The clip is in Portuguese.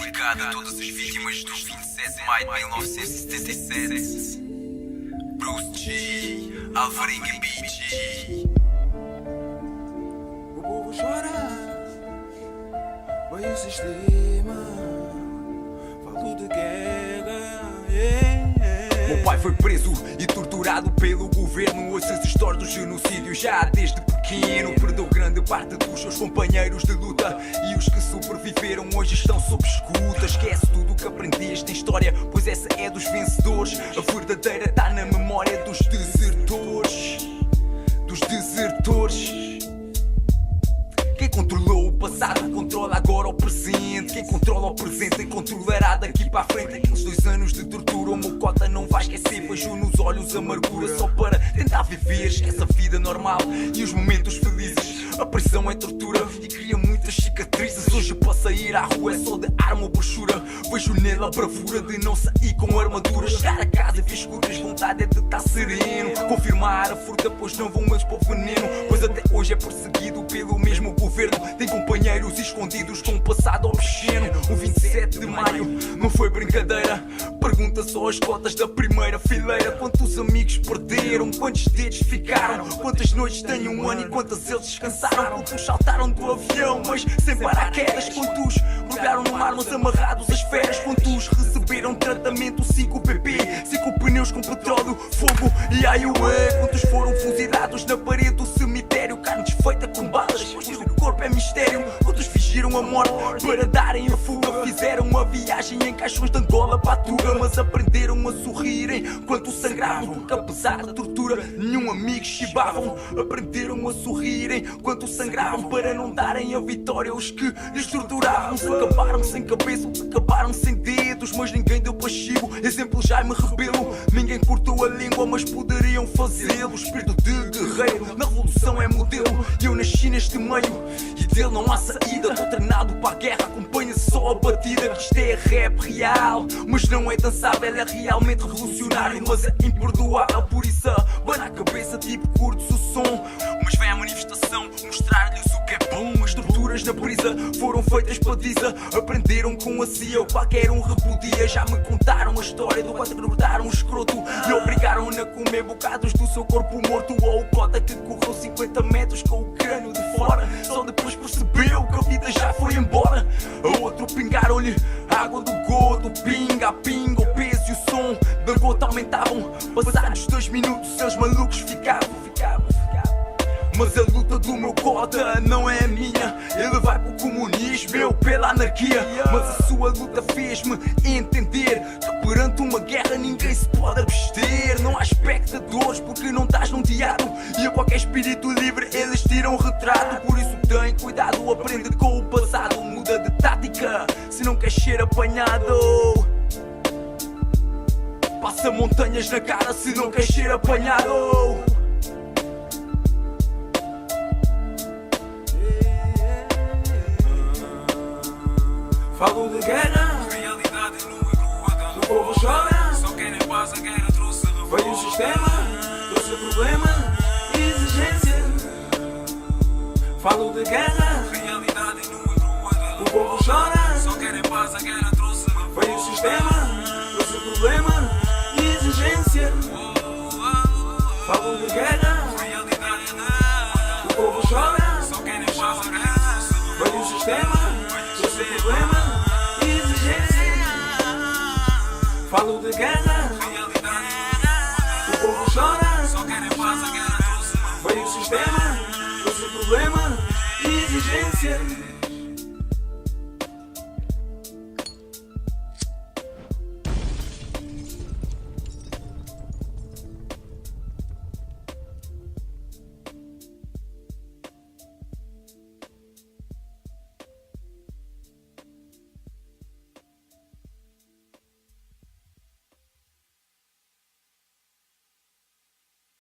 Dedicado a todas as vítimas do 27 de maio de 1977. Bruce G, Alvarinho e BG. O povo chora, vai o sistema, falo de guerra, Meu pai foi preso e torturado pelo governo. Ouço as histórias do genocídio já desde pequeno. Perdeu grande parte dos seus companheiros de luta, e os que sobreviveram hoje estão sob escuta. Esquece tudo o que aprendeste em história, pois essa é dos vencedores. A verdadeira está na memória dos desertores. Dos desertores. Quem controlou o passado controla agora o presente. Quem controla o presente controlará daqui para a frente. Aqueles 2 anos de tortura o meu cota não vai esquecer. Vejo nos olhos amargura só para tentar viver. Esquece a vida normal e os momentos felizes. A prisão é tortura e cria muitas cicatrizes. Hoje para sair à rua é só de arma ou brochura. Vejo nela a bravura de não sair com armadura. Chegar a casa e fiz escutas, vontade é de estar sereno. Confirmar a furta, pois não vão eles para o veneno. Pois até hoje é perseguido pelo mesmo governo. Tem companheiros escondidos com um passado obsceno. O 27 de maio não foi brincadeira. Pergunta só as cotas da primeira fileira. Quantos amigos perderam, quantos dedos ficaram, quantas noites têm um ano e quantas eles descansaram. Quantos saltaram do avião, mas sem paraquedas. Quantos mergulharam no mar, mas amarrados às feras. Quantos receberam tratamento 5 pp, 5 pneus com petróleo, fogo e aiué. Quantos foram fuzilados na parede do cemitério, carne desfeita com balas, pois o corpo é mistério. Quantos fingiram a morte para darem a fuga, fizeram uma viagem em caixões de Angola para a Tuga, mas aprenderam a sorrirem quando sangravam, porque apesar da tortura nenhum amigo chibavam. Aprenderam a sorrirem quando sangravam para não darem a vitória aos que lhes torturavam. Se acabaram sem cabeça, se acabaram sem dedos, mas ninguém deu passivo, exemplo Jaime Rebelo. Ninguém cortou a língua, mas poderiam fazê-lo. Espírito de guerreiro, na revolução é modelo. E eu nasci neste meio e dele não há saída. Tô treinado para a guerra, acompanha só a batida. Que isto é rap real, mas não é dançável. É realmente revolucionário, mas é imperdoável. Por isso abana a cabeça, tipo curtes o som, mas vem à manifestação mostrar-lhes o que é bom. As torturas na brisa foram feitas para diza. Aprenderam com a CIA, qualquer um repudia. Já me contaram a história do quanto cortaram o escroto e obrigaram-na a comer bocados do seu corpo morto. Ou o cota que correu 50 metros com o crânio de fora, só depois percebeu que a vida já foi embora. A outro pingaram-lhe água do goto, pinga a pinga, o peso e o som da gota aumentavam. Passados 2 minutos eles malucos ficavam. Mas a luta do meu cota não é a minha. Ele vai pro comunismo, eu pela anarquia. Mas a sua luta fez-me entender que perante uma guerra ninguém se pode abster. Não há espectadores porque não estás num teatro, e a qualquer espírito livre eles tiram retrato. Por isso tem cuidado, aprende com o passado. Muda de tática se não queres ser apanhado. Passa montanhas na cara se não queres ser apanhado. falo de guerra, Realidade nua e crua, o povo chora, só querem paz, a guerra trouxe revolta. veio o sistema, trouxe problema, exigência. Falo de guerra, Realidade nua e crua, o povo chora, só querem paz, a guerra trouxe revolta. veio o sistema, trouxe problema, exigência. Falo de guerra, Realidade nua, o povo chora, só querem paz, a guerra trouxe revolta. veio o sistema, trouxe problema, exigência. Falo de guerra, o povo chora, Só querem paz, a guerra trouxe revolta. veio o sistema, trouxe problema, exigência.